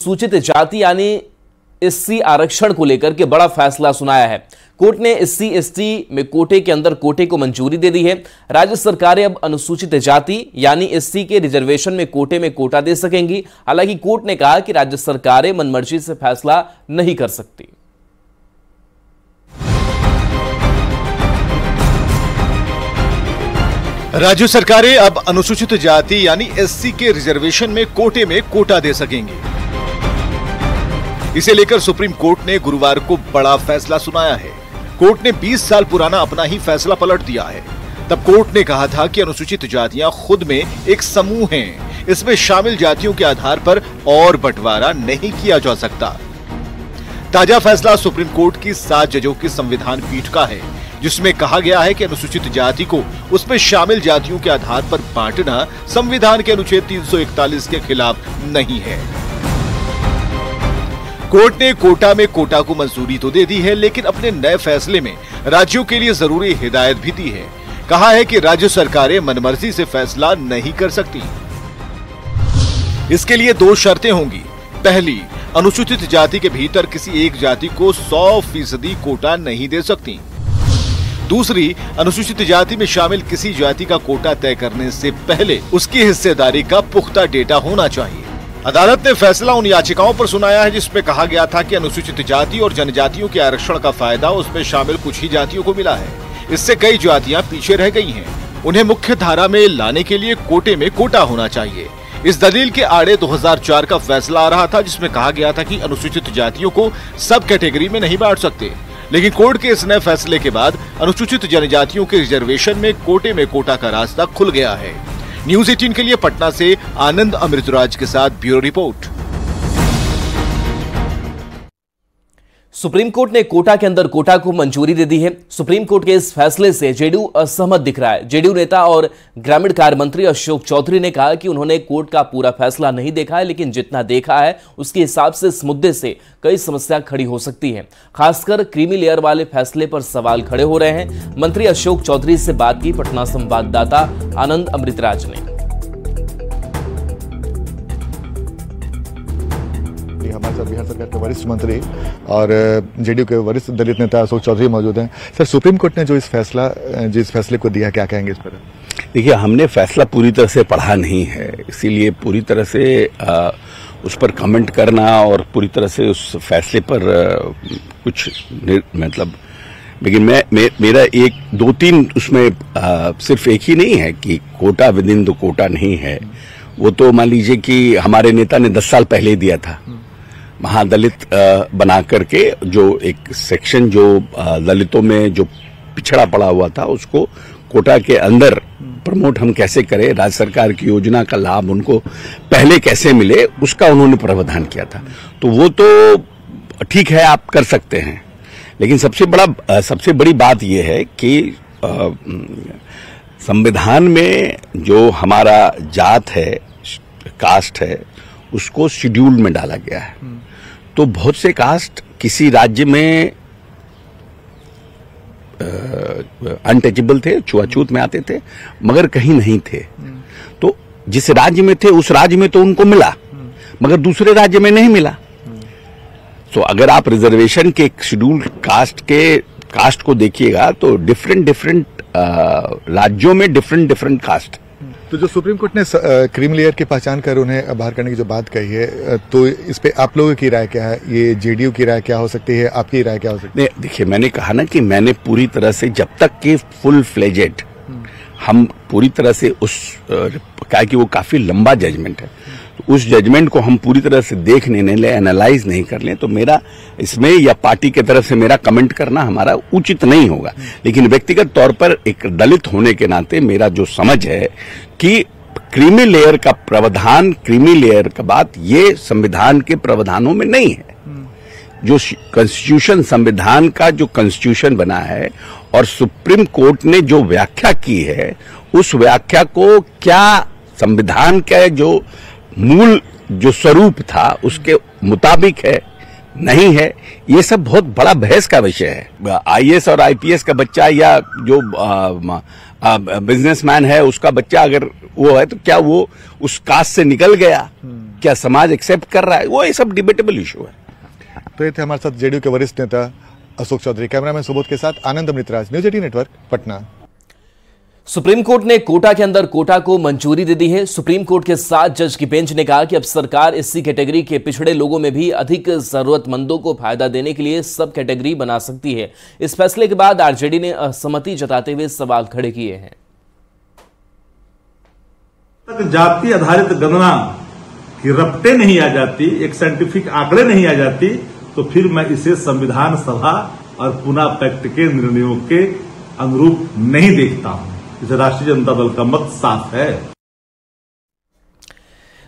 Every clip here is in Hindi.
अनुसूचित जाति यानी एससी आरक्षण को लेकर के बड़ा फैसला सुनाया है। कोर्ट ने एससी एसटी में कोटे के अंदर कोटे को मंजूरी दे दी है। राज्य सरकारें अब अनुसूचित जाति यानी एससी के रिजर्वेशन में कोटा दे सकेंगी। हालांकि कोर्ट ने कहा कि राज्य सरकारें मनमर्जी से फैसला नहीं कर सकती। राज्य सरकारें अब अनुसूचित जाति यानी एससी के रिजर्वेशन में कोटा दे सकेंगी। इसे लेकर सुप्रीम कोर्ट ने गुरुवार को बड़ा फैसला सुनाया है। कोर्ट ने 20 साल पुराना अपना ही फैसला पलट दिया है। तब कोर्ट ने कहा था कि अनुसूचित जातियां खुद में एक समूह हैं, इसमें शामिल जातियों के आधार पर और बंटवारा नहीं किया जा सकता। ताजा फैसला सुप्रीम कोर्ट की 7 जजों की संविधान पीठ का है, जिसमें कहा गया है कि अनुसूचित जाति को उसमें शामिल जातियों के आधार पर बांटना संविधान के अनुच्छेद 341 के खिलाफ नहीं है। कोर्ट ने कोटा को मंजूरी तो दे दी है, लेकिन अपने नए फैसले में राज्यों के लिए जरूरी हिदायत भी दी है। कहा है कि राज्य सरकारें मनमर्जी से फैसला नहीं कर सकती। इसके लिए 2 शर्तें होंगी। पहली, अनुसूचित जाति के भीतर किसी एक जाति को 100% कोटा नहीं दे सकती। दूसरी, अनुसूचित जाति में शामिल किसी जाति का कोटा तय करने से पहले उसकी हिस्सेदारी का पुख्ता डेटा होना चाहिए। अदालत ने फैसला उन याचिकाओं पर सुनाया है जिसमें कहा गया था कि अनुसूचित जाति और जनजातियों के आरक्षण का फायदा उसमें शामिल कुछ ही जातियों को मिला है। इससे कई जातियां पीछे रह गई हैं। उन्हें मुख्य धारा में लाने के लिए कोटा होना चाहिए। इस दलील के आड़े 2004 का फैसला आ रहा था, जिसमें कहा गया था कि अनुसूचित जातियों को सब कैटेगरी में नहीं बांट सकते। लेकिन कोर्ट के इस नए फैसले के बाद अनुसूचित जनजातियों के रिजर्वेशन में कोटा का रास्ता खुल गया है। न्यूज़ 18 के लिए पटना से आनंद अमृतराज के साथ ब्यूरो रिपोर्ट। सुप्रीम कोर्ट ने कोटा के अंदर कोटा को मंजूरी दे दी है। सुप्रीम कोर्ट के इस फैसले से जेडीयू असहमत दिख रहा है। जेडीयू नेता और ग्रामीण कार्य मंत्री अशोक चौधरी ने कहा कि उन्होंने कोर्ट का पूरा फैसला नहीं देखा है, लेकिन जितना देखा है उसके हिसाब से इस मुद्दे से कई समस्या खड़ी हो सकती है। खासकर क्रीमी लेयर वाले फैसले पर सवाल खड़े हो रहे हैं। मंत्री अशोक चौधरी से बात की पटना संवाददाता आनंद अमृतराज ने। हमारे साथ बिहार सरकार के वरिष्ठ मंत्री और जेडीयू के वरिष्ठ दलित नेता अशोक चौधरी मौजूद हैं। सर, सुप्रीम कोर्ट ने जो इस फैसले को दिया, क्या कहेंगे इस पर? देखिए, हमने फैसला पूरी तरह से पढ़ा नहीं है, इसीलिए पूरी तरह से उस पर कमेंट करना और पूरी तरह से उस फैसले पर कुछ मतलब, लेकिन मेरा 1-2-3 उसमें सिर्फ एक ही नहीं है कि quota within the quota नहीं है। वो तो मान लीजिए कि हमारे नेता ने 10 साल पहले ही दिया था, महादलित बना करके, जो एक सेक्शन जो दलितों में जो पिछड़ा पड़ा हुआ था उसको कोटा के अंदर प्रमोट हम कैसे करें, राज्य सरकार की योजना का लाभ उनको पहले कैसे मिले, उसका उन्होंने प्रावधान किया था। तो वो तो ठीक है, आप कर सकते हैं, लेकिन सबसे बड़ी बात यह है कि संविधान में जो हमारा जात है, कास्ट है, उसको शेड्यूल में डाला गया है। तो बहुत से कास्ट किसी राज्य में अनटचेबल थे, छुआछूत में आते थे, मगर कहीं नहीं थे। तो जिस राज्य में थे उस राज्य में तो उनको मिला, मगर दूसरे राज्य में नहीं मिला। तो अगर आप रिजर्वेशन के शेड्यूल कास्ट को देखिएगा तो डिफरेंट राज्यों में डिफरेंट कास्ट। तो जो सुप्रीम कोर्ट ने क्रीमी लेयर की पहचान कर उन्हें बाहर करने की जो बात कही है, तो इस पे आप लोगों की राय क्या है? ये जेडीयू की राय क्या हो सकती है, आपकी राय क्या हो सकती है? देखिए, मैंने कहा ना कि मैंने पूरी तरह से, जब तक कि फुल फ्लेजेड हम पूरी तरह से कहा कि वो काफी लंबा जजमेंट है, तो उस जजमेंट को हम पूरी तरह से देख नहीं ले, एनालाइज नहीं कर लें, तो मेरा इसमें या पार्टी की तरफ से मेरा कमेंट करना हमारा उचित नहीं होगा। लेकिन व्यक्तिगत तौर पर एक दलित होने के नाते मेरा जो समझ है कि क्रीमी लेयर का प्रावधान, क्रीमी लेयर का बात ये संविधान के प्रावधानों में नहीं है। जो कॉन्स्टिट्यूशन, संविधान का जो कॉन्स्टिट्यूशन बना है और सुप्रीम कोर्ट ने जो व्याख्या की है, उस व्याख्या को क्या संविधान का जो मूल जो स्वरूप था उसके मुताबिक है, नहीं है, ये सब बहुत बड़ा बहस का विषय है। आईएएस और आईपीएस का बच्चा या जो बिजनेसमैन है उसका बच्चा अगर वो है तो क्या वो उस कास्ट से निकल गया? क्या समाज एक्सेप्ट कर रहा है, वो ये सब डिबेटेबल इशू है। तो ये थे हमारे साथ जेडीयू के वरिष्ठ नेता अशोक चौधरी। कैमरामैन सुबोध के साथ Anand Amritraj, news 18 network, Patna. Supreme court ने कोटा के अंदर कोटा को मंजूरी दे दी है। सुप्रीम कोर्ट के 7 जज की बेंच ने कहा कि अब सरकार इसी कैटेगरी के पिछड़े लोगों में भी अधिक जरूरतमंदों को फायदा देने के लिए सब कैटेगरी बना सकती है। इस फैसले के बाद आरजेडी ने असहमति जताते हुए सवाल खड़े किए हैं। जाति आधारित गणना की रपटे नहीं आ जाती, एक साइंटिफिक आंकड़े नहीं आ जाती, तो फिर मैं इसे संविधान सभा और पुनः पैक्ट के निर्णयों के अनुरूप नहीं देखता हूं। इसे राष्ट्रीय जनता दल का मत साफ है।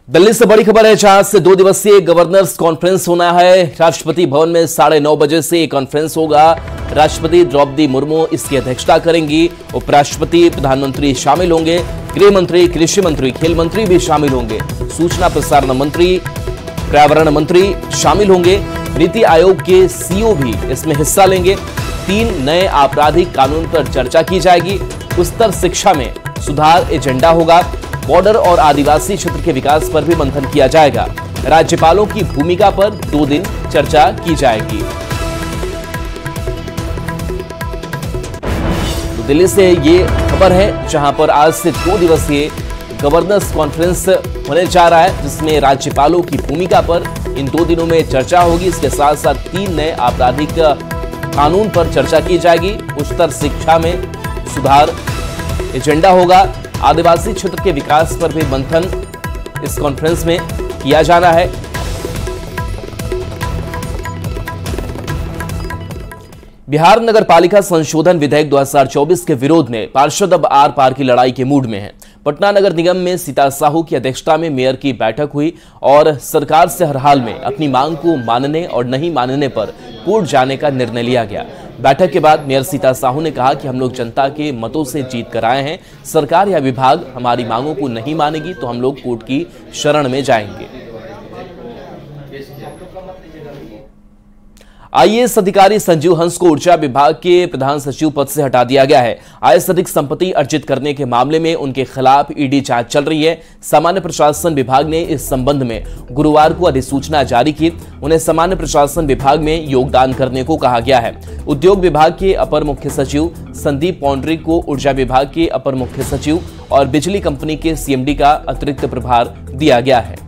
दिल्ली से बड़ी खबर है, जहां से 2 दिवसीय गवर्नर्स कॉन्फ्रेंस होना है। राष्ट्रपति भवन में 9:30 बजे से कॉन्फ्रेंस होगा। राष्ट्रपति द्रौपदी मुर्मू इसकी अध्यक्षता करेंगी। उपराष्ट्रपति, प्रधानमंत्री शामिल होंगे। गृह मंत्री, कृषि मंत्री, खेल मंत्री भी शामिल होंगे। सूचना प्रसारण मंत्री, पर्यावरण मंत्री शामिल होंगे। नीति आयोग के सीईओ भी इसमें हिस्सा लेंगे। 3 नए आपराधिक कानून पर चर्चा की जाएगी। उच्चतर शिक्षा में सुधार एजेंडा होगा। बॉर्डर और आदिवासी क्षेत्र के विकास पर भी मंथन किया जाएगा। राज्यपालों की भूमिका पर 2 दिन चर्चा की जाएगी। तो दिल्ली से ये खबर है, जहां पर आज से 2 दिवसीय गवर्नर्स कॉन्फ्रेंस होने जा रहा है, जिसमें राज्यपालों की भूमिका पर इन 2 दिनों में चर्चा होगी। इसके साथ साथ 3 नए आपराधिक कानून पर चर्चा की जाएगी। उच्चतर शिक्षा में सुधार एजेंडा होगा। आदिवासी क्षेत्र के विकास पर भी मंथन इस कॉन्फ्रेंस में किया जाना है। बिहार नगर पालिका संशोधन विधेयक 2024 के विरोध में पार्षद अब आर पार की लड़ाई के मूड में हैं। पटना नगर निगम में सीता साहू की अध्यक्षता में मेयर की बैठक हुई और सरकार से हर हाल में अपनी मांग को मानने और नहीं मानने पर कोर्ट जाने का निर्णय लिया गया। बैठक के बाद मेयर सीता साहू ने कहा कि हम लोग जनता के मतों से जीत कर आए हैं। सरकार या विभाग हमारी मांगों को नहीं मानेगी तो हम लोग कोर्ट की शरण में जाएंगे। आईएएस अधिकारी संजीव हंस को ऊर्जा विभाग के प्रधान सचिव पद से हटा दिया गया है। आय से अधिक संपत्ति अर्जित करने के मामले में उनके खिलाफ ईडी जांच चल रही है। सामान्य प्रशासन विभाग ने इस संबंध में गुरुवार को अधिसूचना जारी की। उन्हें सामान्य प्रशासन विभाग में योगदान करने को कहा गया है। उद्योग विभाग के अपर मुख्य सचिव संदीप पौंडरी को ऊर्जा विभाग के अपर मुख्य सचिव और बिजली कंपनी के सीएमडी का अतिरिक्त प्रभार दिया गया है।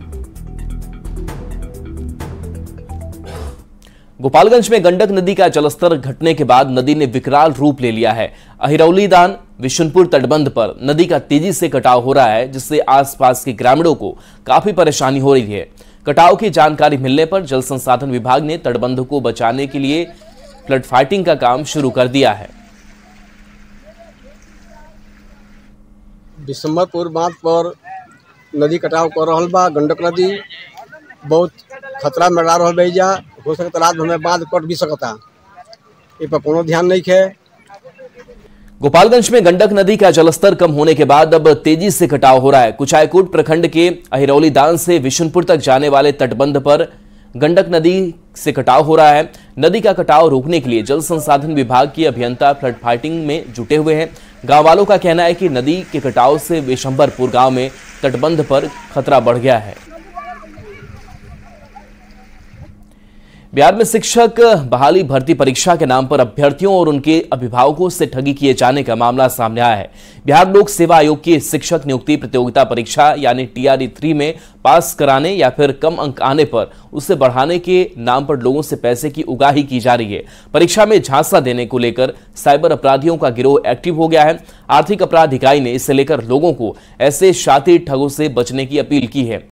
गोपालगंज में गंडक नदी का जलस्तर घटने के बाद नदी ने विकराल रूप ले लिया है। अहिरौलीदान विशुनपुर तटबंध पर नदी का तेजी से कटाव हो रहा है, जिससे आसपास के ग्रामीणों को काफी परेशानी हो रही है। कटाव की जानकारी मिलने पर जल संसाधन विभाग ने तटबंध को बचाने के लिए फ्लड फाइटिंग का काम शुरू कर दिया है। बिशंबरपुर बांध पर नदी कटाव कर रहल बा। गंडक नदी बहुत खतरा में डाल रहल बा। हो सकता रात में बांध कट भी सकता, इ पर कोनो ध्यान नहीं है। गोपालगंज में गंडक नदी का जलस्तर कम होने के बाद अब तेजी से कटाव हो रहा है। कुचायकोट प्रखंड के अहिरौलीदान से विशुनपुर तक जाने वाले तटबंध पर गंडक नदी से कटाव हो रहा है। नदी का कटाव रोकने के लिए जल संसाधन विभाग के अभियंता फ्लड फाइटिंग में जुटे हुए हैं। गांव वालों का कहना है कि नदी के कटाव से विशंबरपुर गांव में तटबंध पर खतरा बढ़ गया है। बिहार में शिक्षक बहाली भर्ती परीक्षा के नाम पर अभ्यर्थियों और उनके अभिभावकों से ठगी किए जाने का मामला सामने आया है। बिहार लोक सेवा आयोग की शिक्षक नियुक्ति प्रतियोगिता परीक्षा यानी TRE 3 में पास कराने या फिर कम अंक आने पर उसे बढ़ाने के नाम पर लोगों से पैसे की उगाही की जा रही है। परीक्षा में झांसा देने को लेकर साइबर अपराधियों का गिरोह एक्टिव हो गया है। आर्थिक अपराध इकाई ने इसे लेकर लोगों को ऐसे शातिर ठगों से बचने की अपील की है।